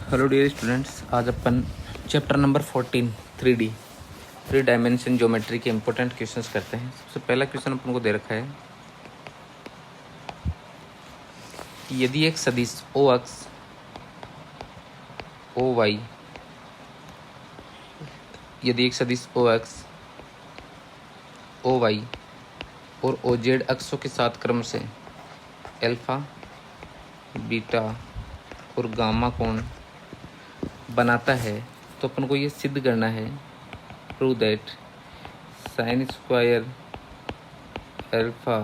Hello dear students, आज अपन chapter number 14 3D 3 dimension geometry के इंपॉर्टेंट क्वेश्चंस करते हैं। सबसे पहला क्वेश्चन अपन को दे रखा है कि यदि एक सदिश ओ अक्ष ओ वाई ओ वाई और ओ जेड अक्षों के साथ क्रम से अल्फा, बीटा और गामा कोण बनाता है, तो अपन को ये सिद्ध करना है, prove that sine square alpha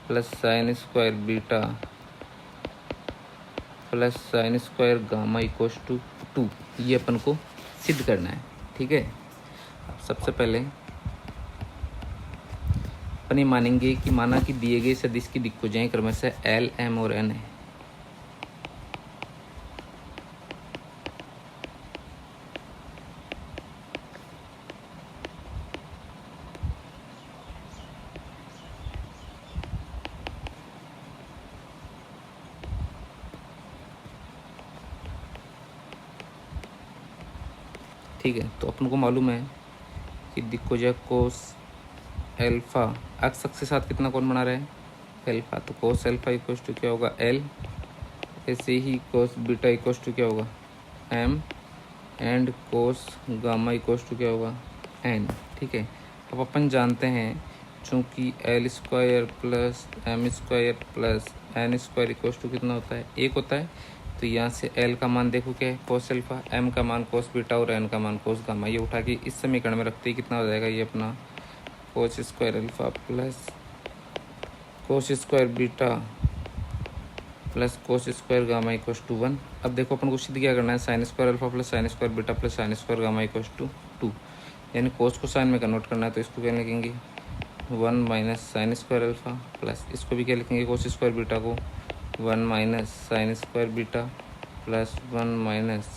plus sine square beta plus sine square gamma equals to 2। ये अपन को सिद्ध करना है। ठीक है, अब सबसे पहले अपन ये मानेंगे कि माना कि दिए गए सदिश की दिक्भुजाएं क्रमशः एल, एम और एन है। ठीक है, तो अपन को मालूम है कि दिक्भुजा कोस एल्फा अक्ष के साथ कितना कोण बना रहा है, एल्फा, तो कोस एल्फा इक्वल्स टू क्या होगा, एल। ऐसे ही कोस बीटा इक्वल्स टू क्या होगा, m, and cos gamma equals to क्या होगा, एन। ठीक है, अब अपन जानते हैं चूँकि l square plus m square plus n square equals to कितना होता है, एक होता है। तो यहाँ से एल का मान देखो क्या है, कोस एल्फा, एम का मान कोस बीटा और एन का मान कोस गामा। ये उठा के इस समीकरण में रखते ही कितना हो जाएगा, ये अपना cos square alpha plus cos square beta plus cos square gamma equals to 1। अब देखो अपन को सिद्ध क्या करना है, sine square alpha plus sine square beta plus sine square gamma equals to 2, यानी कोस को साइन में कन्वर्ट करना है। तो इसको क्या लिखेंगे, 1 minus sine square alpha plus इसको भी क्या लिखेंगे, कोस स्क्वायर बीटा को 1 minus sine square beta plus 1 minus,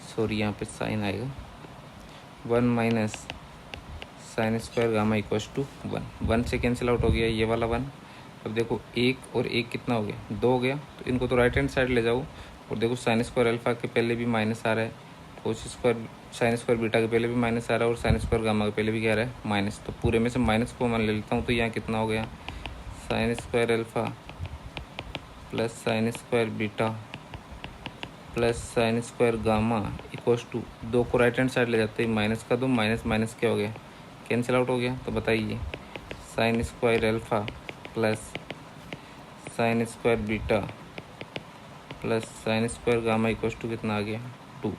sorry यहाँ पे साइन आएगा, 1 minus sine square gamma equals to 1। 1 से कैंसिल आउट हो गया ये वाला 1। अब देखो एक और एक कितना हो गया, 2 हो गया। तो इनको तो राइट हैंड साइड ले जाओ और देखो साइन स्क्वायर अल्फा के पहले भी माइनस आ रहा है, cos square sine square beta के पहले भी माइनस आ रहा है और साइन स्क्वायर गामा के पहले भी क्या आ रहा है, माइनस। तो पूरे में से माइनस को मान ले लेता हूँ, तो यहाँ कितना हो गया, sine square alpha plus sine square beta plus sine square gamma equals to, 2 को राइट हैंड साइड ले जाते हैं, माइनस का 2 माइनस माइनस क्या हो गया, कैंसिल आउट हो गया। तो बताइए sine square alpha plus sine square beta plus sine square gamma equals to कितना आ गया, 2।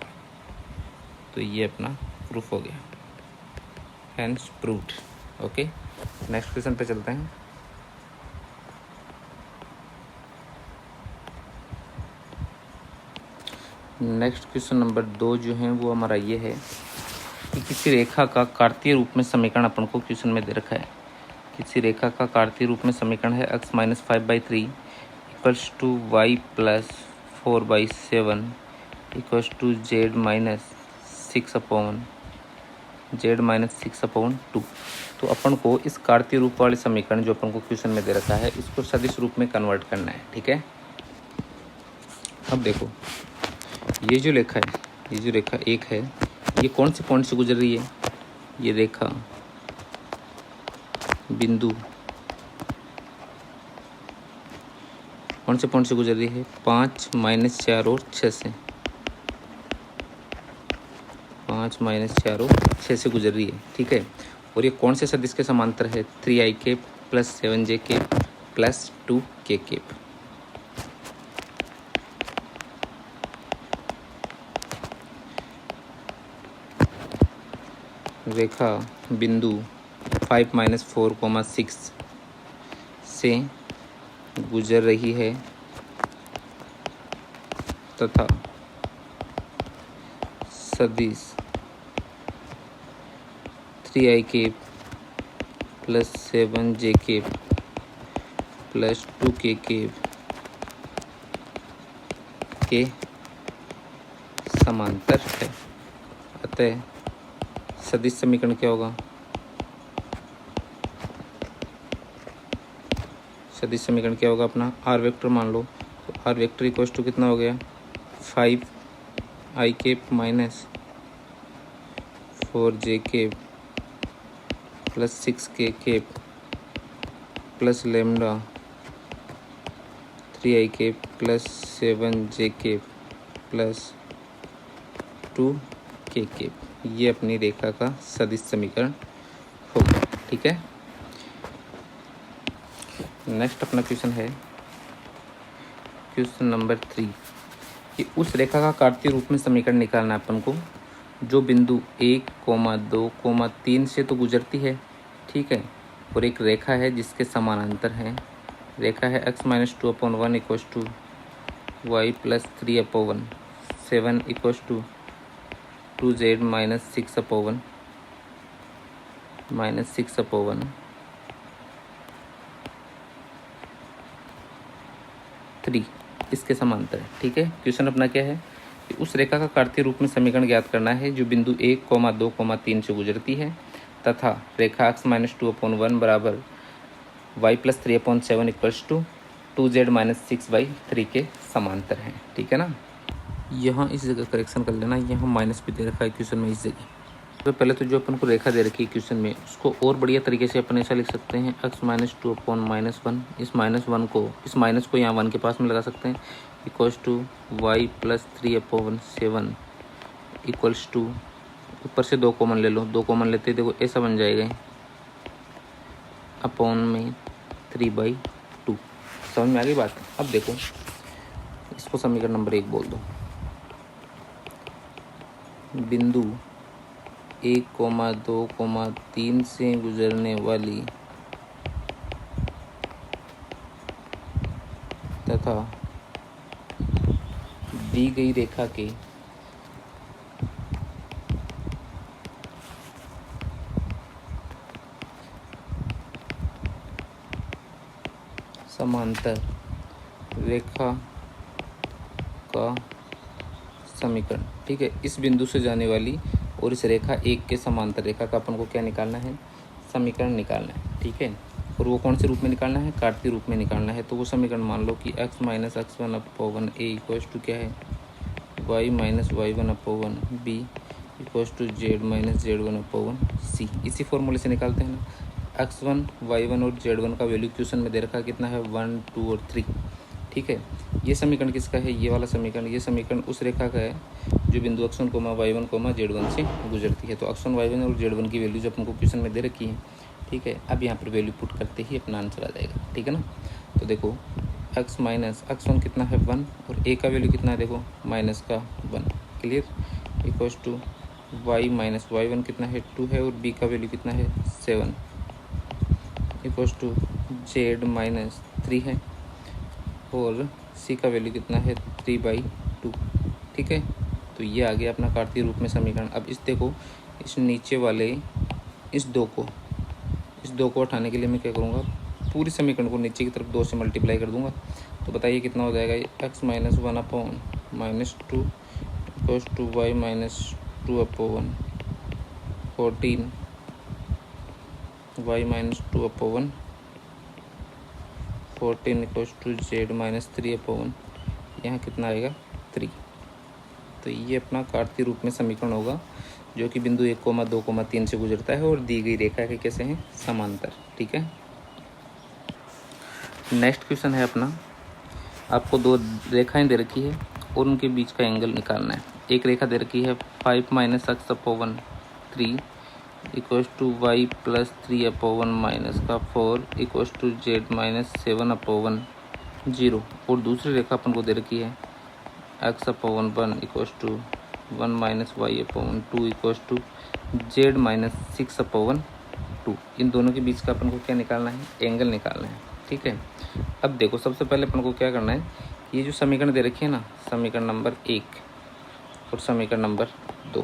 तो ये अपना प्रूफ हो गया, hence proved. Okay, next question पे चलते हैं। नेक्स्ट क्वेश्चन नंबर 2 जो है वो हमारा ये है कि किसी रेखा का कार्तीय रूप में समीकरण अपन को क्वेश्चन में दे रखा है। किसी रेखा का कार्तीय रूप में समीकरण है x minus 5/3 equals to y plus 4/7 equals to z minus 6/2। तो अपन को इस कार्तीय रूप वाले समीकरण जो अपन को क्वेश्चन में दे रखा है इसको सदिश रूप में कन्वर्ट करना है। ठीक है, अब देखो ये जो रेखा एक है, ये कौन से पॉइंट से गुजर रही है, ये रेखा बिंदु कौन से पॉइंट से गुजर रही है, 5 माइनस 4 और 6 से, 5 माइनस 4 और 6 से गुजर रही है। ठीक है, और ये कौन से सदिश के समांतर है, 3i plus 7j plus 2k। रेखा बिंदु 5 माइनस 4,6 से गुजर रही है तथा सदिश 3i plus 7j plus 2k के समांतर है। अतः सदिश समीकरण क्या होगा, सदिश समीकरण क्या होगा अपना, आर वेक्टर मान लो। तो आर वेक्टर इक्वल्स टू कितना हो गया, 5i cap minus 4j cap plus 6k cap plus lambda 3i cap plus 7j cap plus 2k cap, ये अपनी रेखा का सदिश समीकरण होगा। ठीक है, नेक्स्ट अपना क्वेश्चन है क्वेश्चन नंबर 3 कि उस रेखा का कार्तीय रूप में समीकरण निकालना है अपन को जो बिंदु 1, 2, 3 से तो गुजरती है। ठीक है, और एक रेखा है जिसके समानांतर है। रेखा है x-2/1 equals to y plus 3/1 7 equals to 2z minus 6/1 3 इसके समांतर है। ठीक है, क्वेश्चन अपना क्या है कि उस रेखा का कार्तीय रूप में समीकरण ज्ञात करना है जो बिंदु 1, 2, 3 से गुजरती है तथा रेखा x-2/1 बराबर y plus 3/7 equals to 2z minus 6/3 के समांतर है। ठीक है ना, यहाँ इस जगह करेक्शन कर लेना, यहाँ माइनस भी दे रखा है क्वेश्चन में इस जगह। तो पहले तो जो अपन को रेखा दे रखी है क्वेश्चन में उसको और बढ़िया तरीके से अपन ऐसा लिख सकते हैं x-2/-1, इस -1 को इस माइनस को यहाँ 1 के पास में लगा सकते हैं equals to y plus 3/7 equals to, ऊपर से 2 कॉमन ले लो, 2 कॉमन लेते देखो ऐसा बन जाएगा अपॉन में 3/2। समझ में आ गई बात। अब देखो इसको समीकरण नंबर 1 बोल दो। बिंदु 1, 2, 3 से गुजरने वाली तथा दी गई रेखा के समांतर रेखा का समीकरण। ठीक है, इस बिंदु से जाने वाली और इस रेखा 1 के समांतर रेखा का अपन को क्या निकालना है, समीकरण निकालना है। ठीक है, और वो कौन से रूप में निकालना है, कार्तीय रूप में निकालना है। तो वो समीकरण मान लो कि x minus x1/1 a equals to क्या है y minus y1/1 b equals to z minus z1/1 c। इसी फॉर्मूले से निकालते हैं ना। x1, y1 और z1 का वैल्यू क्वेश्चन में दे रखा है कितना है 1, 2 और 3। ठीक है, ये समीकरण किसका है, ये वाला समीकरण, ये समीकरण उस रेखा का है जो बिंदु x1, y1, z1 से गुजरती है। तो x1, y1 और z1 की वैल्यू जो अपन को क्वेश्चन में दे रखी है। ठीक है, अब यहाँ पर वैल्यू पुट करते ही अपना आंसर आ जाएगा। ठीक है ना, तो देखो x माइनस x1 कितना है 1 और a का वैल्यू कितना है देखो माइनस का 1, clear, equals to y minus y1 कितना है 2 है और b का वैल्यू कितना है 7 इक्वल्स टू z माइनस 3 है और c का वैल्यू कितना है 3/2। ठीक है, तो ये आ गया अपना कार्तीय रूप में समीकरण। अब इस देखो इस नीचे वाले इस दो को हटाने के लिए मैं क्या करूँगा, पूरी समीकरण को नीचे की तरफ 2 से मल्टीप्लाई कर दूंगा। तो बताइए कितना हो जाएगा, x minus 1/-2 equals to y minus 2/14 y minus 2/14 equals to z minus 3/, यहाँ कितना आएगा 3। तो ये अपना कार्तीय रूप में समीकरण होगा जो कि बिंदु 1, 2, 3 से गुजरता है और दी गई रेखा के कैसे हैं समांतर। ठीक है, नेक्स्ट क्वेश्चन है अपना, आपको 2 रेखाएं दे रखी है और उनके बीच का एंगल निकालना है। एक रेखा दे रखी है 5 minus x/3 equals to y plus 3/, minus का 4 इक्वल्स टू z माइनस 7/0 और दूसरी रेखा अपन को दे रखी है x/1 equals to 1 minus y/2 equals to z minus 6/2। इन दोनों के बीच का अपन को क्या निकालना है, एंगल निकालना है। ठीक है, अब देखो सबसे पहले अपन को क्या करना है, ये जो समीकरण दे रखी है ना, समीकरण नंबर 1 और समीकरण नंबर 2,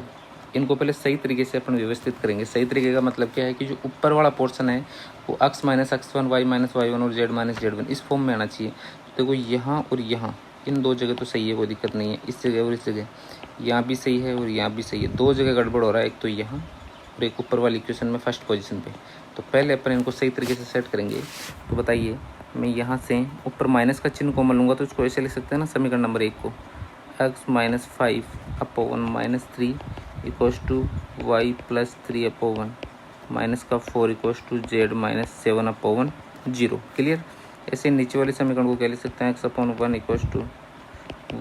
इनको पहले सही तरीके से अपन व्यवस्थित करेंगे। सही तरीके का मतलब क्या है कि जो ऊपर वाला पोर्शन है वो x minus x1, y minus y1 और z माइनस z1 इस फॉर्म में आना चाहिए। देखो यहाँ और यहाँ इन 2 जगह तो सही है, कोई दिक्कत नहीं है। इस जगह और इस जगह यहाँ भी सही है और यहाँ भी सही है। 2 जगह गड़बड़ हो रहा है, एक तो यहाँ और एक ऊपर वाली इक्वेशन में फर्स्ट पोजीशन पे। तो पहले अपन इनको सही तरीके से सेट करेंगे। तो बताइए, मैं यहाँ से ऊपर माइनस का चिन्ह कॉमन लूँगा तो इसको ऐसे लिख सकते हैं ना, समीकरण नंबर 1 को x minus 5 upon minus 3 equals to y plus 3 upon minus का 4 equals to z minus 7 upon 0। Clear. ऐसे नीचे वाले समीकरण को क्या लिख सकते हैं, x upon 1 equals to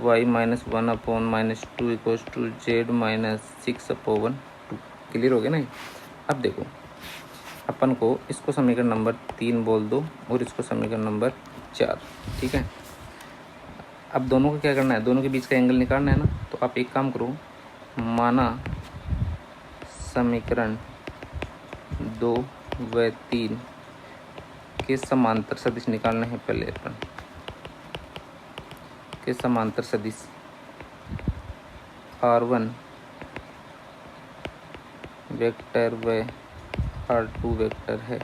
y minus 1 upon minus 2 equals to z minus 6 upon 2। Clear हो गया नहीं। अब देखो अपन को इसको समीकरण नंबर 3 बोल दो और इसको समीकरण नंबर 4। ठीक है। अब दोनों का क्या करना है, दोनों के बीच का एंगल निकालना है ना। तो आप एक काम करो, माना समीकरण 2 व 3 के समांतर सदिश निकालने हैं। पहले अपन के समांतर सदिश R1 वेक्टर व R2 वेक्टर है।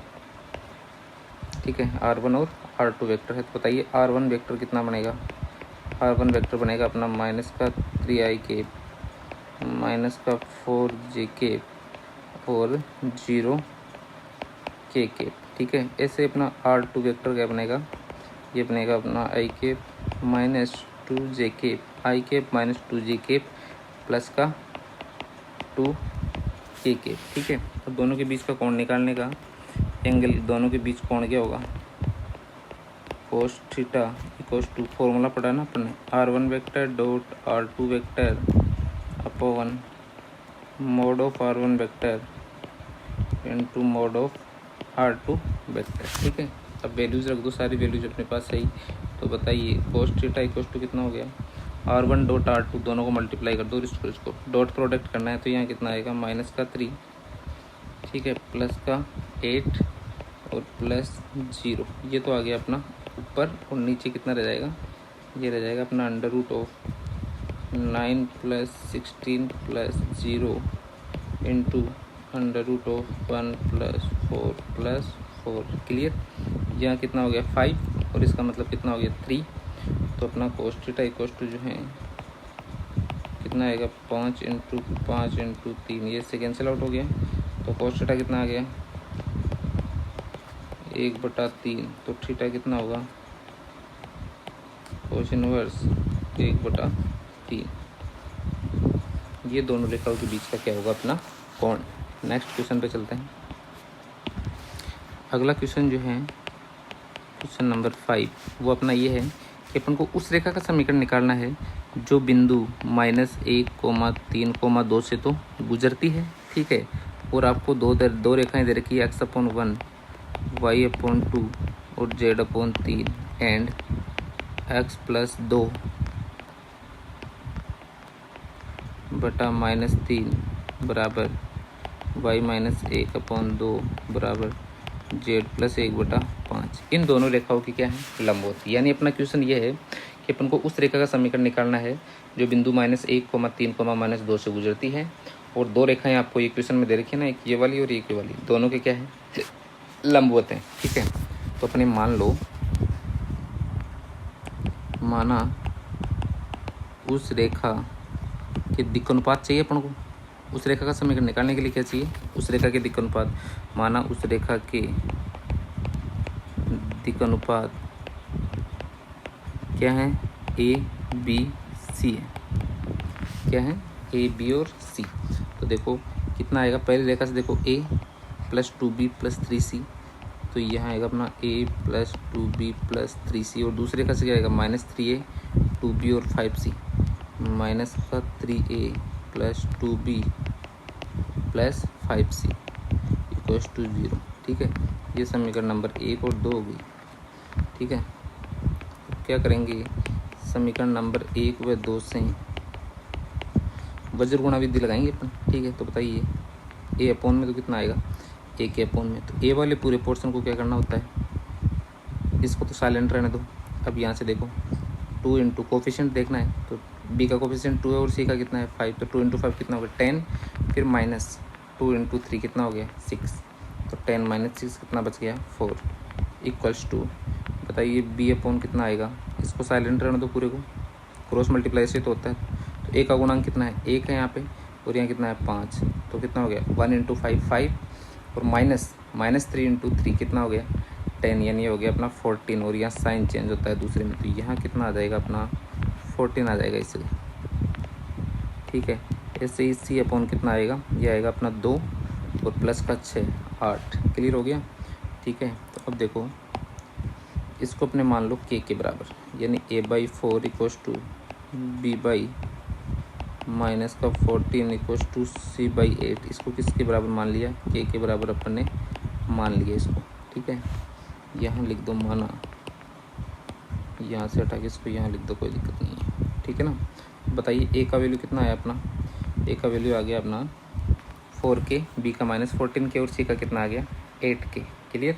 ठीक है, R1 और R2 वेक्टर है। तो बताइए R1 वेक्टर कितना बनेगा। R1 वेक्टर बनेगा अपना माइनस का 3i केप माइनस का 4j केप और 0 k केप। ठीक है। ऐसे अपना R2 वेक्टर क्या बनेगा, ये बनेगा अपना i cap minus 2j cap, i cap minus 2j cap plus का 2k केप। ठीक है। अब दोनों के बीच का कोण निकालने का एंगल, दोनों के बीच कोण क्या होगा, cos theta equals to formula पढ़ा ना अपन ने, R1 vector dot R2 vector upon mod of R1 vector into mod of R2 vector. ठीक है। अब वैल्यूज रख दो, सारी वैल्यूज अपने पास सही। तो बताइए कोस थीटा इक्वल्स टू कितना हो गया, R1 डॉट R2 दोनों को मल्टीप्लाई कर दो, इसको डॉट प्रोडक्ट करना है। तो यहाँ कितना आएगा, माइनस का 3, ठीक है, प्लस का 8 और प्लस 0। ये तो आ गया अपना ऊपर, और नीचे कितना रह जाएगा, ये रह जाएगा अपना under root of 9 plus 16 plus 0 into under root of 1 plus 4 plus 4। Clear. यहाँ कितना हो गया 5 और इसका मतलब कितना हो गया 3। तो अपना कोस थीटा इक्वल्स टू जो है कितना आएगा 5 इंटू 5 इंटू 3, ये से कैंसिल आउट हो गया। तो कोस थीटा कितना आ गया 1/3। तो थीटा कितना होगा कोस इनवर्स 1/3। ये दोनों रेखाओं के बीच का क्या होगा अपना कोण। नेक्स्ट क्वेश्चन पे चलते हैं। अगला क्वेश्चन जो है क्वेश्चन नंबर 5, वो अपना ये है कि अपन को उस रेखा का समीकरण निकालना है जो बिंदु -1, 3, 2 से तो गुजरती है। ठीक है। और आपको दो रेखाएं दे रखी है, x/1 y/2 और z/3 एंड x+2 बटा -3 बराबर y-1/2 बराबर z+1/5। इन दोनों रेखाओं की क्या है, लंबवत। यानी अपना क्वेश्चन ये है कि अपन को उस रेखा का समीकरण निकालना है जो बिंदु -1, 3, -2 से गुजरती है। और दो रेखाएं आपको ये क्वेश्चन में दे रखी है ना, एक ये वाली और एक ये वाली, दोनों के क्या है, लंबवत हैं। ठीक है। तो अपने मान लो, माना उस रेखा के दिक्कनुपात चाहिए अपन को। उस रेखा का समीकरण निकालने के लिए क्या चाहिए, उस रेखा के दिक्कनुपात। माना उस रेखा के दिक्कनुपात क्या है, ए बी सी है। क्या है, ए बी और सी। तो देखो कितना आएगा, पहली रेखा से देखो a + 2b + 3c। तो यहाँ आएगा अपना a + 2b + 3c। और दूसरी रेखा से क्या आएगा, -3a 2b और 5c माइनस का 3a + 2b + 5c equals to 0। ठीक है। ये समीकरण नंबर 1 और 2 हो गई। ठीक है। क्या करेंगे, समीकरण नंबर 1 व 2 से वज्र गुणा विधि लगाएंगे अपन। ठीक है। तो बताइए a/, में तो कितना आएगा, a के अपॉन में। तो a वाले पूरे पोर्शन को क्या करना होता है, इसको तो साइलेंट रहने दो। अब यहाँ से देखो 2 इंटू कोफिशिएंट देखना है, तो b का कोफिशिएंट 2 है और c का कितना है 5। तो 2 इंटू 5 कितना होगा 10, फिर माइनस 2 इंटू 3 कितना हो गया 6। तो 10 - 6 कितना बच गया 4 इक्वल्स टू, बताइए b/, कितना आएगा, इसको साइलेंट रहने दो पूरे को, क्रॉस मल्टीप्लाई से तो होता है। तो a का गुणांक कितना है 1 है यहाँ पे, और यहाँ कितना है 5। तो कितना हो गया 1 इंटू 5 5, और -3 इंटू 3 कितना हो गया 10, यानी हो गया अपना 14। और यहाँ साइन चेंज होता है दूसरे में, तो यहाँ कितना आ जाएगा अपना 14 आ जाएगा इससे। ठीक है। ऐसे ही सी अपॉन कितना आएगा, ये आएगा अपना 2 और प्लस का 6 8। क्लियर हो गया, ठीक है। तो अब देखो इसको अपने मान लो के बराबर, यानी a/4 equals to b/-14 equals to c/8। इसको किसके बराबर मान लिया, के बराबर अपन ने मान लिया इसको, ठीक है। यहाँ लिख दो माना, यहाँ से हटा के इसको यहाँ लिख दो, कोई दिक्कत नहीं है, ठीक है ना। बताइए ए का वैल्यू कितना आया अपना, ए का वैल्यू आ गया अपना 4k, बी का -14k और सी का कितना आ गया 8k। क्लियर।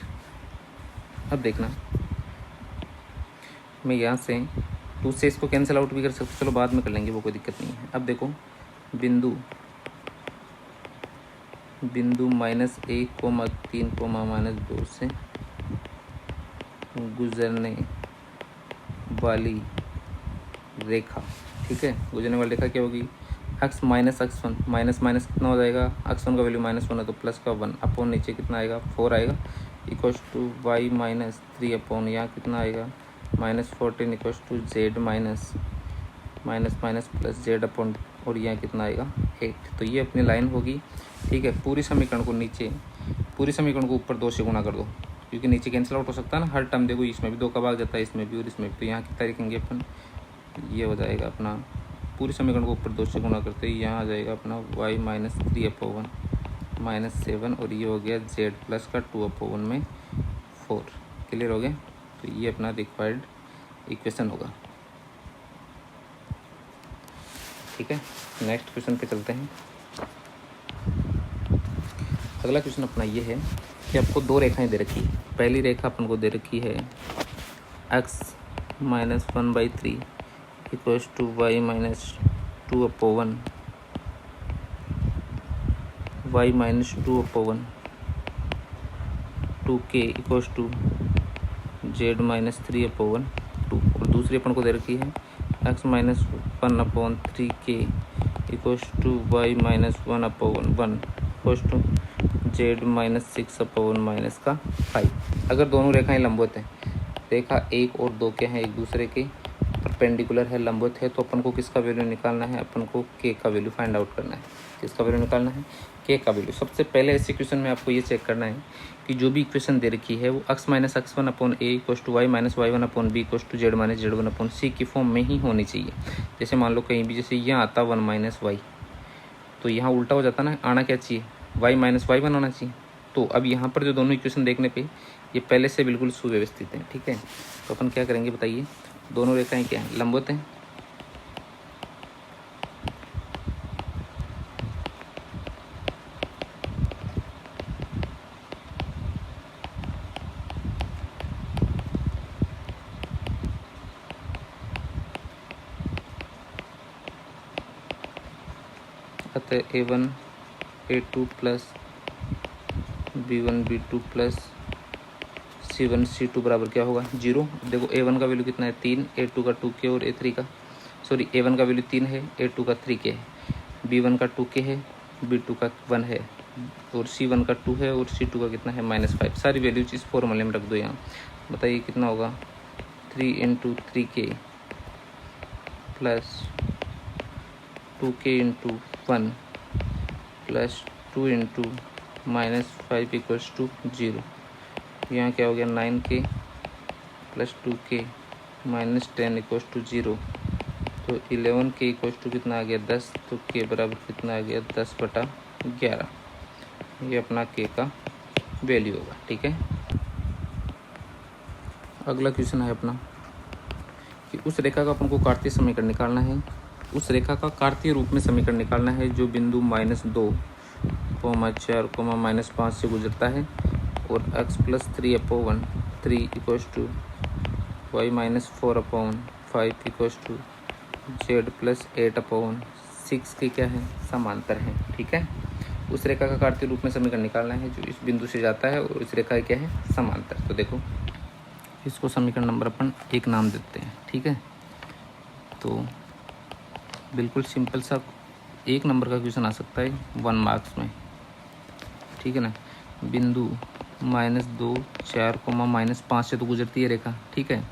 अब देखना मैं यहाँ से 2 से इसको कैंसिल आउट भी कर सकता, चलो बाद में कर लेंगे, वो कोई दिक्कत नहीं है। अब देखो बिंदु -1,3,-2 से गुजरने वाली रेखा, ठीक है। गुजरने वाली रेखा क्या होगी, x minus x1, minus minus कितना हो जाएगा, x1 का वैल्यू -1 है तो प्लस का 1 अपॉन नीचे कितना आएगा 4 आएगा, इक्वस टू y-3 अपॉन यहाँ कितना आएगा -14 equals to z minus plus z upon और यहाँ कितना आएगा 8। तो ये अपनी लाइन होगी, ठीक है। पूरी समीकरण को ऊपर 2 से गुणा कर दो, क्योंकि नीचे कैंसिल आउट हो सकता है ना हर टर्म। देखो इसमें भी 2 का भाग जाता है, इसमें भी और इसमें भी, तो यहाँ कितना लिखेंगे अपन, ये हो जाएगा अपना पूरी समीकरण को ऊपर 2 से गुणा करते ही यहाँ आ जाएगा अपना y-3 अपॉन -7 और ये हो गया z प्लस का 2 अपॉन में 4। क्लियर हो गया। तो ये अपना रिक्वायर्ड इक्वेशन होगा, ठीक है। नेक्स्ट क्वेश्चन पे चलते हैं। अगला क्वेश्चन अपना ये है कि आपको 2 रेखाएं दे रखी है। पहली रेखा अपन को दे रखी है x -1/3 equals to y-2 upon y-2/2k equals to z-3 upon 2। और दूसरी अपन को दे रखी है x -1/3k equals to y-1 upon 1 equals to z-6 upon -5। अगर दोनों रेखाएं लंबवत हैं, रेखा 1 और 2 के हैं एक दूसरे के परपेंडिकुलर है, लंबवत है, तो अपन को किसका वैल्यू निकालना है, अपन को के का वैल्यू फाइंड आउट करना है। किसका वैल्यू निकालना है, के का वैल्यू। सबसे पहले इस इक्वेशन में आपको ये चेक करना है कि जो भी इक्वेशन दे रखी है वो x minus x1 upon a equals to y minus y1 upon b equals to z minus z1 upon c की फॉर्म में ही होनी चाहिए। जैसे मान लो कहीं भी जैसे यहाँ आता 1 माइनस वाई, तो यहाँ उल्टा हो जाता ना, आना क्या चाहिए y माइनस y1 आना चाहिए। तो अब यहाँ पर जो दोनों इक्वेशन देखने पे ये पहले से बिल्कुल सुव्यवस्थित हैं, ठीक है। तो अपन क्या करेंगे बताइए, दोनों रेखाएं क्या हैं, लंबवत हैं। अतः a1 a2 plus b1 b2 plus c1 c2 बराबर क्या होगा 0। देखो a1 का वैल्यू कितना है 3, a2 का 2k और a3 का a1 का वैल्यू 3 है, a2 का 3k है, b1 का 2k है, b2 का 1 है और c1 का 2 है और c2 का कितना है -5। सारी वैल्यूज इस फॉर्मूले में रख दो यहाँ। बताइए कितना होगा 3 × 3k plus 2k × 1 plus 2 × -5 equals to 0। यहाँ क्या हो गया 9k plus 2k minus 10 equals to 0। तो 11k इक्वल्स टू कितना आ गया 10, तो k बराबर कितना आ गया 10/11। ये अपना k का वैल्यू होगा, ठीक है। अगला क्वेश्चन है अपना कि उस रेखा का अपन को कार्तीय समीकरण निकालना है। उस रेखा का कार्तीय रूप में समीकरण निकालना है जो बिंदु -2, -4, -5 से गुजरता है और x + 3/3 equals to y-4/5 equals to z+8/6 की क्या है समांतर है, ठीक है। उस रेखा का कार्तीय रूप में समीकरण निकालना है जो इस बिंदु से जाता है और इस रेखा क्या है समांतर। तो देखो इसको समीकरण नंबर अपन 1 नाम देते हैं, ठीक है। तो बिल्कुल सिंपल सा 1 नंबर का क्वेश्चन आ सकता है 1 मार्क्स में, ठीक है ना। बिंदु -2, 4, -5 से तो गुजरती है रेखा, ठीक है।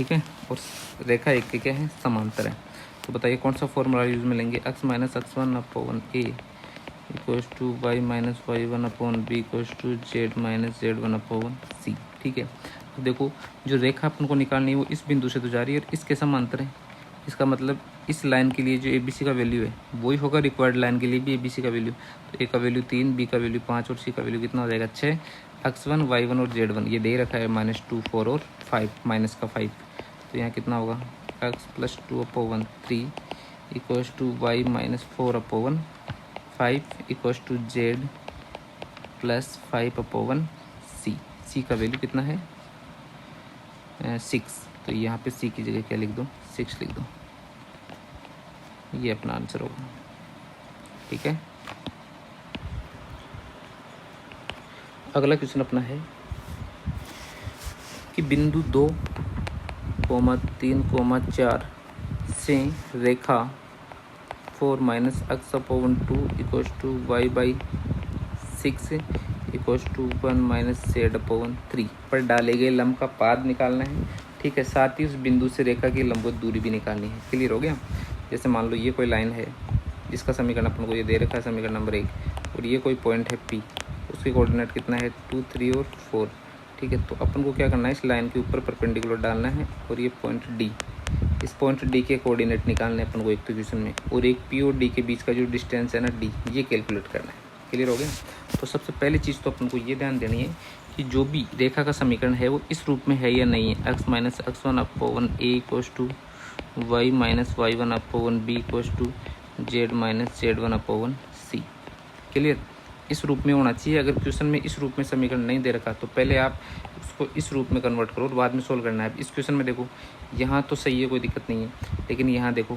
ठीक है, और रेखा एक के क्या है, समांतर है। तो बताइए कौन सा फॉर्मूला यूज में लेंगे, x minus x1 upon a equals to y minus y1 upon b equals to z minus z1 upon c. ठीक है, तो देखो जो रेखा अपन को निकालनी है वो इस बिंदु से तो जा रही है और इसके समांतर है। इसका मतलब इस लाइन के लिए जो ए बी सी का वैल्यू है वही होगा रिक्वायर्ड लाइन के लिए भी ए बी सी का वैल्यू। तो ए का वैल्यू 3, बी का वैल्यू 5 और सी का वैल्यू कितना हो जाएगा 6। x1 y1 और z1 ये दे रखा है -2 4 और 5 माइनस का 5। तो यहाँ कितना होगा x plus 2 upon 3 equals to y minus 4 upon 5 equals to z plus 5 upon c. C का वैल्यू कितना है 6। तो यहाँ पे सी की जगह क्या लिख दो 6 लिख दो, ये अपना आंसर होगा। ठीक है, अगला क्वेश्चन अपना है कि बिंदु 2, 3, 4 से रेखा 4 minus x upon 2 equals to y by 6 equals to 1 minus z upon 3 पर डाले गए लंब का पाद निकालना है। ठीक है, साथ ही उस बिंदु से रेखा की लंबवत दूरी भी निकालनी है। क्लियर हो गया। जैसे मान लो ये कोई लाइन है जिसका समीकरण अपन को ये दे रखा है समीकरण नंबर 1, और ये कोई पॉइंट है P, उसके कोऑर्डिनेट कितना है 2, 3 और 4। ठीक है, तो अपन को क्या करना है इस लाइन के ऊपर परपेंडिकुलर डालना है और ये पॉइंट D, इस पॉइंट D के कोऑर्डिनेट निकालने हैं अपन को एक तो क्वेश्चन में, और एक P और D के बीच का जो डिस्टेंस है ना D, ये कैलकुलेट करना है। क्लियर हो गया। तो सबसे पहली चीज़ तो अपन को ये ध्यान देनी है कि जो भी रेखा का समीकरण है वो इस रूप में है या नहीं है। x minus x1 upon a equals to y minus y1 upon b equals to z minus z1 upon c. Clear, इस रूप में होना चाहिए। अगर क्वेश्चन में इस रूप में समीकरण नहीं दे रखा तो पहले आप उसको इस रूप में कन्वर्ट करो और बाद में सोल्व करना है। इस क्वेश्चन में देखो यहाँ तो सही है, कोई दिक्कत नहीं है, लेकिन यहाँ देखो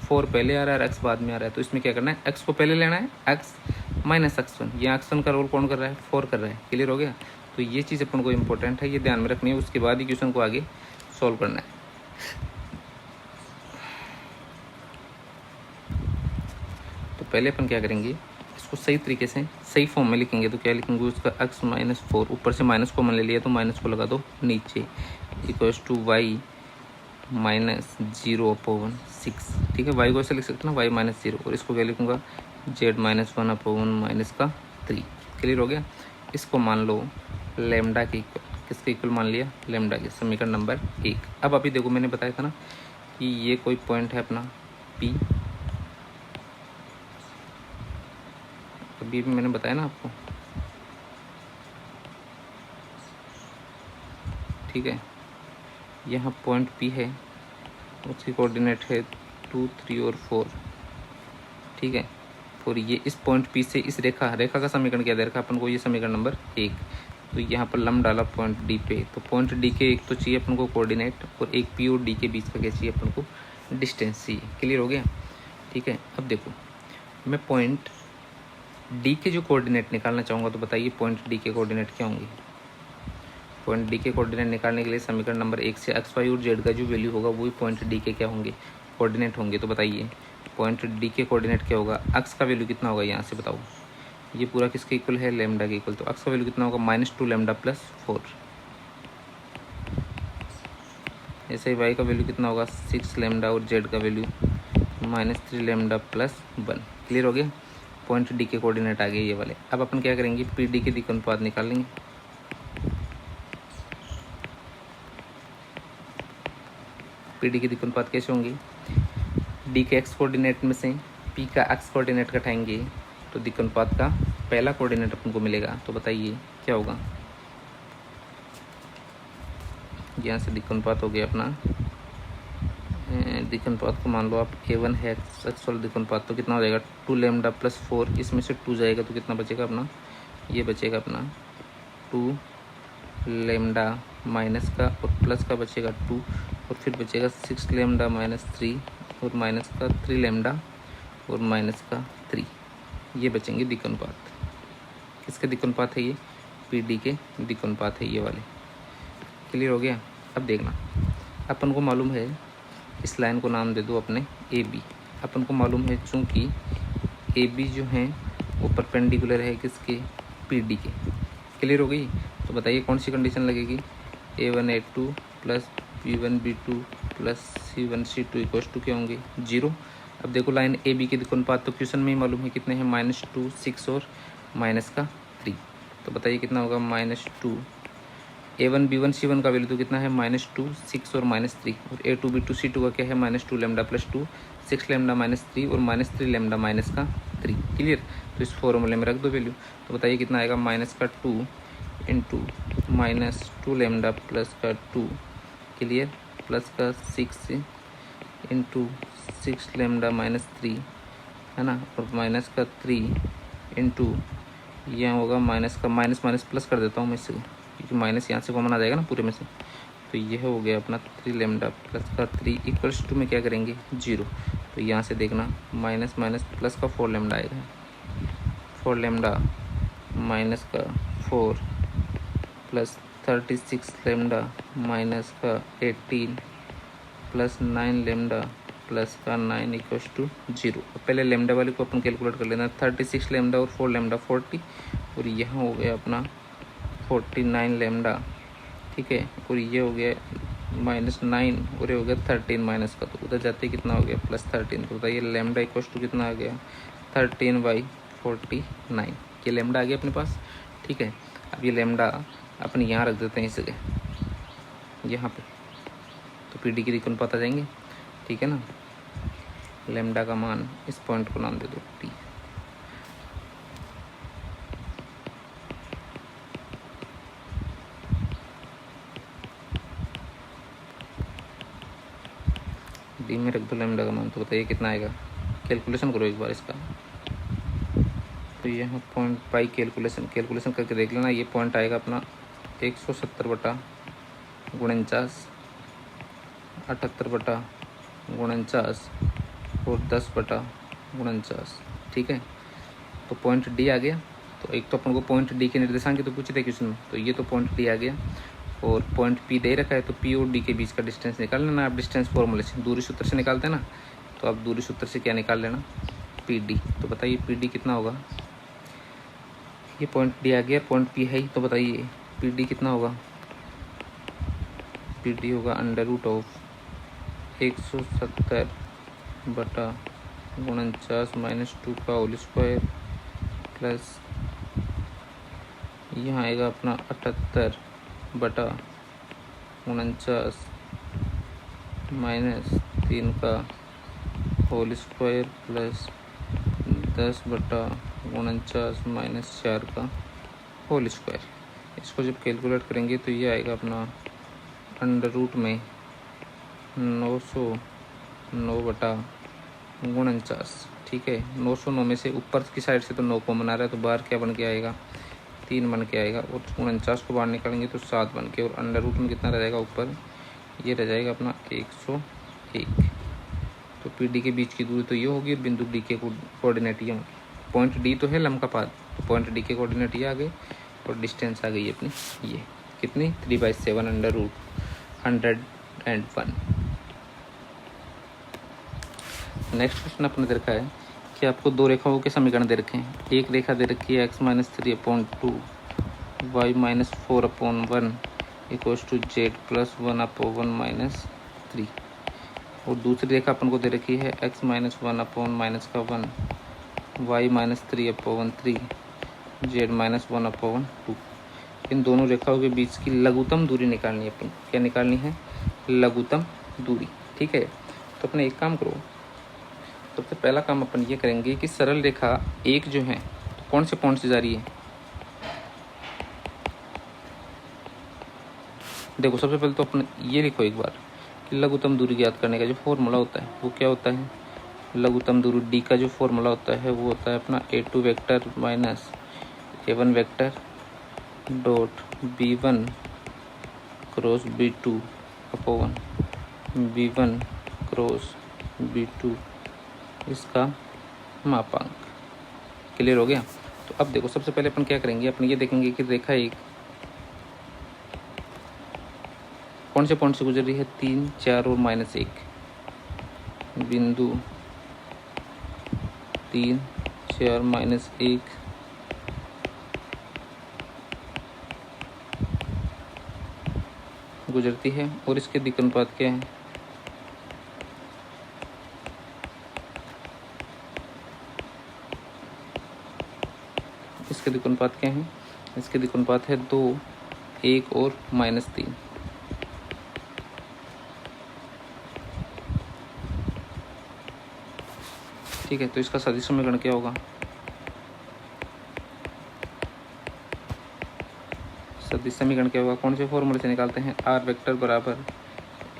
4 पहले आ रहा है और x बाद में आ रहा है। तो इसमें क्या करना है x को पहले लेना है, x माइनस x1, यहाँ x1 का रोल कौन कर रहा है 4 कर रहा है। क्लियर हो गया। तो ये चीज़ अपन को इंपॉर्टेंट है, ये ध्यान में रखनी है, उसके बाद ही क्वेश्चन को आगे सॉल्व करना है। तो पहले अपन क्या करेंगे इसको सही तरीके से सही फॉर्म में लिखेंगे। तो क्या लिखेंगे उसका x माइनस 4, ऊपर से माइनस कॉमन ले लिया तो माइनस को लगा दो नीचे, equals to y minus 0 upon 6। ठीक है, वाई को ऐसे लिख सकते हैं ना, वाई माइनस 0, और इसको क्या लिखूंगा जेड माइनस 1 अपॉन माइनस का 3। क्लियर हो गया। इसको मान लो लेमडा के इक्वल, किसके इक्वल मान लिया लेमडा के, समीकरण नंबर 1। अब अभी देखो मैंने बताया था ना कि ये कोई पॉइंट है अपना P, अभी भी मैंने बताया ना आपको। ठीक है, यहाँ पॉइंट P है, उसकी कोऑर्डिनेट है 2, 3 और 4। ठीक है, और ये इस पॉइंट P से इस रेखा का समीकरण क्या दे रखा अपन को, ये समीकरण नंबर 1। तो यहाँ पर लंब डाला पॉइंट D पे, तो पॉइंट D के एक तो चाहिए अपन को कोऑर्डिनेट, और एक P और D के बीच का क्या चाहिए अपन को डिस्टेंस चाहिए। क्लियर हो गया। ठीक है, अब देखो मैं पॉइंट D के जो कोऑर्डिनेट निकालना चाहूँगा, तो बताइए पॉइंट D के कोऑर्डिनेट क्या होंगे। पॉइंट D के कोऑर्डिनेट निकालने के लिए समीकरण नंबर 1 से x, y और z का जो वैल्यू होगा वही पॉइंट D के क्या होंगे कोऑर्डिनेट होंगे। तो बताइए पॉइंट D के कोऑर्डिनेट क्या होगा, x का वैल्यू कितना होगा यहाँ से बताओ, ये पूरा किसके इक्वल है लेमडा के इक्वल। तो x का वैल्यू कितना होगा -2 लेमडा प्लस 4। ऐसे ही y का वैल्यू कितना होगा 6 लेमडा, और z का वैल्यू -3 लेमडा प्लस 1। क्लियर हो गया। पॉइंट D के कोऑर्डिनेट आ गए ये वाले। अब अपन क्या करेंगे PD के दिक् अनुपात निकाल लेंगे। PD के दिक् अनुपात कैसे होंगे, D के x कोऑर्डिनेट में से P का x कोऑर्डिनेट घटाएंगे तो दिक् अनुपात का पहला कोऑर्डिनेट अपन को मिलेगा। तो बताइए क्या होगा, यहाँ से दिक् अनुपात हो गया अपना, दिक् अनुपात को मान लो आप A1 है x वाला दिक् अनुपात, तो कितना हो जाएगा 2 लेमडा प्लस 4, इसमें से 2 जाएगा तो कितना बचेगा अपना, ये बचेगा अपना 2 लेमडा माइनस का और प्लस का बचेगा 2, और फिर बचेगा 6 लेमडा माइनस 3 और माइनस का 3 लेमडा और माइनस का 3, ये बचेंगे दिक् अनुपात। किसके दिक् अनुपात है ये PD के दिक् अनुपात है ये वाले। क्लियर हो गया। अब देखना अपन को मालूम है, इस लाइन को नाम दे दो अपने AB। अपन को मालूम है चूँकि AB जो है वो परपेंडिकुलर है किसके PD के। क्लियर हो गई। तो बताइए कौन सी कंडीशन लगेगी A1 A2 plus B1 B2 plus C1 C2 equals to क्या होंगे 0। अब देखो लाइन ए बी के देखो अनुपात तो क्वेश्चन में ही मालूम है कितने हैं -2 6 और -3। तो बताइए कितना होगा -2 A1 B1 C1 का वैल्यू तो कितना है -2 6 और -3 और A2 B2 C2 का क्या है -2 लैम्डा प्लस 2 6 लैम्डा -3 और -3 लैम्डा -3। क्लियर। तो इस फॉर्मूले में रख दो वैल्यू। तो बताइए कितना आएगा -2 इंटू -2 लैम्डा प्लस का 2 क्लियर प्लस का 6 इंटू 6 लैम्डा -3 है ना और -3 इंटू यहाँ होगा माइनस का माइनस माइनस प्लस कर देता हूँ मैं इससे क्योंकि माइनस यहाँ से कॉमन आ जाएगा ना पूरे में से। तो यह हो गया अपना 3 लैम्डा प्लस का 3 इक्वल्स टू में क्या करेंगे 0। तो यहाँ से देखना माइनस माइनस प्लस का 4 लैम्डा आएगा 4 लैम्डा माइनस का 4 प्लस 36 लैम्डा माइनस का 18 प्लस 9 लैम्डा प्लस का 9 इक्वल्स टू 0। पहले लैम्डा वाले को अपन कैलकुलेट कर लेना 36 लैम्डा और 4 लैम्डा 40 और यहाँ हो गया अपना 49 लैम्डा ठीक है और ये हो गया -9 और ये हो गया 13 माइनस का। तो उधर जाते कितना हो गया +13। तो बताइए लैम्डा इक्वल्स टू कितना आ गया 13/49। ये लैम्डा आ गया अपने पास ठीक है। अब ये लैम्डा अपन यहाँ रख देते हैं इस जगह यहाँ पे तो PD की दिक्कत पता जाएंगे ठीक है ना। लैम्डा का मान इस पॉइंट को नाम दे दो P। D में रख दो लैम्डा का मान। तो बताइए कितना आएगा कैलकुलेशन करो एक बार इसका। तो यहाँ पॉइंट पाई कैलकुलेशन करके देख लेना। ये पॉइंट आएगा अपना 170/49 78/49 और 10/49 ठीक है। तो पॉइंट D आ गया। तो एक तो अपन को पॉइंट D के निर्देशांक तो पूछे थे क्वेश्चन में। तो ये तो पॉइंट D आ गया और पॉइंट P दे रखा है। तो P और D के बीच का डिस्टेंस निकाल लेना आप डिस्टेंस फॉर्मूले से दूरी सूत्र से निकालते हैं ना। तो आप दूरी सूत्र से क्या निकाल लेना PD। तो बताइए PD कितना होगा। ये पॉइंट D आ गया पॉइंट P है ही। तो बताइए PD कितना होगा। PD होगा √170/49 -2 का होल स्क्वायर प्लस यहाँ आएगा अपना 78/49 -3 का होल स्क्वायर प्लस 10/49 -4 का होल स्क्वायर। इसको जब कैलकुलेट करेंगे तो ये आएगा अपना √909 ठीक है। 909 में से ऊपर की साइड से तो 9 कॉमन आ रहा है तो बाहर क्या बन के आएगा 3 बन के आएगा और 49 को बाहर निकालेंगे तो 7 बन के और √ में कितना रह जाएगा ऊपर ये रह जाएगा अपना 101। तो PD के बीच की दूरी तो ये होगी और बिंदु D के कोऑर्डिनेट ये होंगे। पॉइंट D तो है लंबकापात तो पॉइंट D के कोऑर्डिनेट ये आ गए और डिस्टेंस आ गई अपनी ये कितनी 3/7 √101। नेक्स्ट क्वेश्चन अपने दे रखा है कि आपको दो रेखाओं के समीकरण दे रखे हैं। एक रेखा दे रखी है x-3/2 y-4/1 equals to z +1/1 -3 और दूसरी रेखा अपन को दे रखी है x-1/1 y-3/3 z -1/2। इन दोनों रेखाओं के बीच की लघुत्तम दूरी निकालनी है अपन। क्या निकालनी है लघुत्तम दूरी ठीक है। तो अपने एक काम करो सबसे पहला काम अपन ये करेंगे कि सरल रेखा एक जो है तो कौन से पॉइंट से जा रही है। देखो सबसे पहले तो अपन ये लिखो एक बार कि लघुत्तम दूरी ज्ञात करने का जो फॉर्मूला होता है वो क्या होता है। लघुत्तम दूरी D का जो फॉर्मूला होता है वो होता है अपना A2 vector minus A1 vector dot B1 cross B2 upon B1 cross B2 इसका मापांक। क्लियर हो गया। तो अब देखो सबसे पहले अपन क्या करेंगे अपन ये देखेंगे कि रेखा एक कौन से पॉइंट से गुजर रही है 3 4 और -1 बिंदु 3 4 -1 गुजरती है और इसके दिक् अनुपात क्या है? इसके दिक् अनुपात क्या है? इसके दिक् अनुपात है 2, 1 और -3। ठीक है, तो इसका सदिश समीकरण क्या होगा? सदिश समीकरण क्या होगा? कौन से फॉर्मूले से निकालते हैं? आर वेक्टर बराबर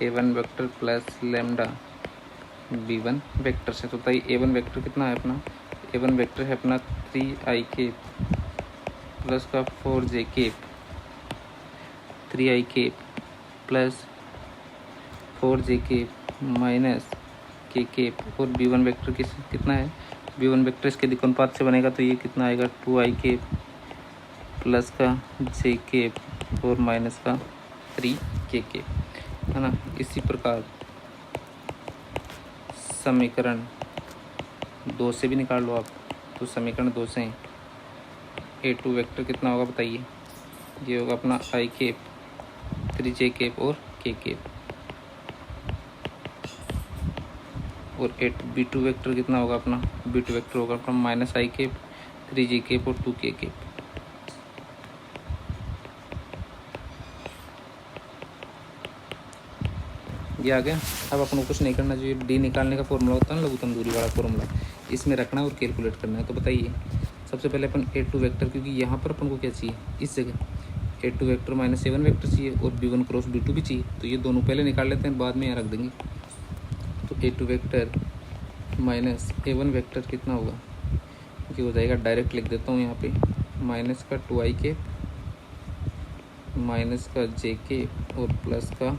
a1 vector plus lambda b1 vector से। तो बताइए a1 वेक्टर कितना है अपना? a1 वेक्टर है अपना 3i केप प्लस का 4j cap, 3i cap plus 4j cap minus k cap, और b1 वेक्टर कितना है? b1 वेक्टर इसके दिक् अनुपात से बनेगा तो ये कितना आएगा? 2i केप प्लस का j केप और माइनस का 3k केप, है ना। इसी प्रकार समीकरण 2 से भी निकाल लो आप। तो समीकरण 2 से a2 वेक्टर कितना होगा बताइए? ये होगा अपना i केप, 3j केप और k केप, और b2 वेक्टर कितना होगा अपना? b2 वेक्टर होगा अपना -i केप, 3j केप और 2k केप। ये आ गया। अब अपन को कुछ नहीं करना, जो डी निकालने का फॉर्मूला होता है ना, लघुत्तम दूरी वाला फॉर्मूला, इसमें रखना और कैलकुलेट करना है। तो बताइए सबसे पहले अपन a2 वेक्टर, क्योंकि यहाँ पर अपन को क्या चाहिए? इस जगह a2 वेक्टर -a1 वेक्टर चाहिए और b1 क्रॉस b2 भी चाहिए। तो ये दोनों पहले निकाल लेते हैं, बाद में यहाँ रख देंगे। तो a2 वेक्टर -a1 वेक्टर कितना होगा? ये हो जाएगा, डायरेक्ट लिख देता हूँ यहाँ पे, माइनस का 2i केप माइनस का j केप और प्लस का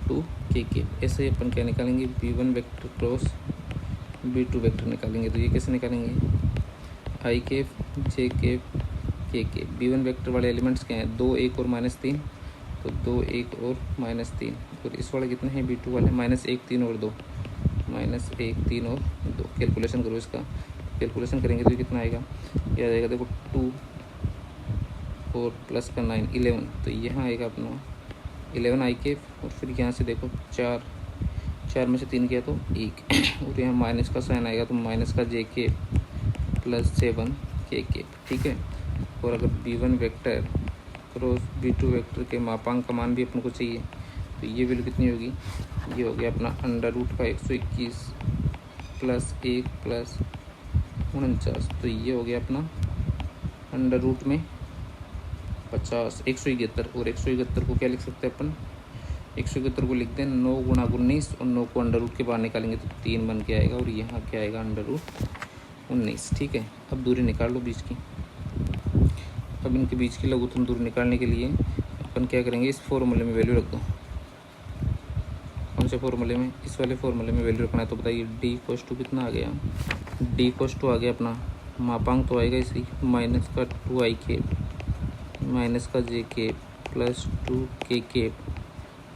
2k केप। ऐसे अपन क्या निकालेंगे? b1 vector cross b2 vector निकालेंगे। तो ये कैसे निकालेंगे? i cap, j cap, k cap. b1 vector वाले एलिमेंट्स क्या हैं? 2, 1 और -3। तो 2, 1 और -3। और इस वाले कितने हैं? b2 वाले -1, 3 और 2, -1, 3 और 2। कैलकुलेशन करो इसका। कैलकुलेशन करेंगे तो ये कितना आएगा? ये आ जाएगा देखो 2 और प्लस का 9, 11। तो यहाँ आएगा अपना 11i केप, और फिर यहाँ से देखो 4 में से 3 किया तो 1 और यहाँ माइनस का साइन आएगा तो माइनस का j cap plus 7k cap. ठीक है। और अगर b1 vector cross b2 vector के मापांक का मान भी अपन को चाहिए, तो ये वैल्यू कितनी होगी? ये हो गया अपना √ का 121 प्लस 1 प्लस 49। तो ये हो गया अपना √ में 50, 171। और 171 को क्या लिख सकते हैं अपन? 171 को लिख दें 9 गुणा 19, और 9 को √ के बाहर निकालेंगे तो 3 बन के आएगा, और यहाँ क्या आएगा? √19। ठीक है। अब दूरी निकाल लो बीच की। अब इनके बीच की लघुत्तम दूरी निकालने के लिए अपन क्या करेंगे? इस फॉर्मूले में वैल्यू रख दो। कौन से फॉर्मूले में? इस वाले फॉर्मूले में वैल्यू रखना है। तो बताइए d = कितना आ गया? d = आ गया अपना मापांक तो आएगा इसी, माइनस का 2i केप माइनस का j cap plus 2k cap,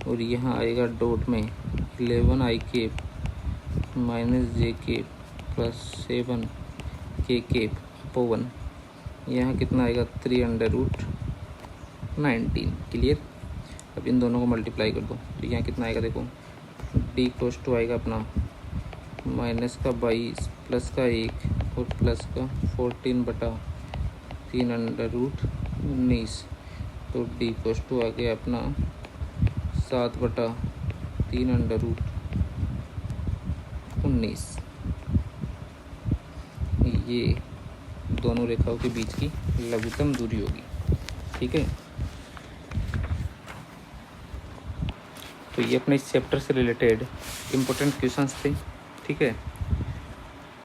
और यहाँ आएगा डॉट में 11i cap minus j cap plus 7k cap upon यहाँ कितना आएगा? 3√19। क्लियर। अब इन दोनों को मल्टीप्लाई कर दो तो यहाँ कितना आएगा? देखो d = आएगा अपना माइनस का 22 प्लस का 1 और प्लस का 14/3√19। तो d = आ गया अपना 7/3√19। ये दोनों रेखाओं के बीच की लघुत्तम दूरी होगी। ठीक है। तो ये अपने इस चैप्टर से रिलेटेड इम्पोर्टेंट क्वेश्चंस थे। ठीक है।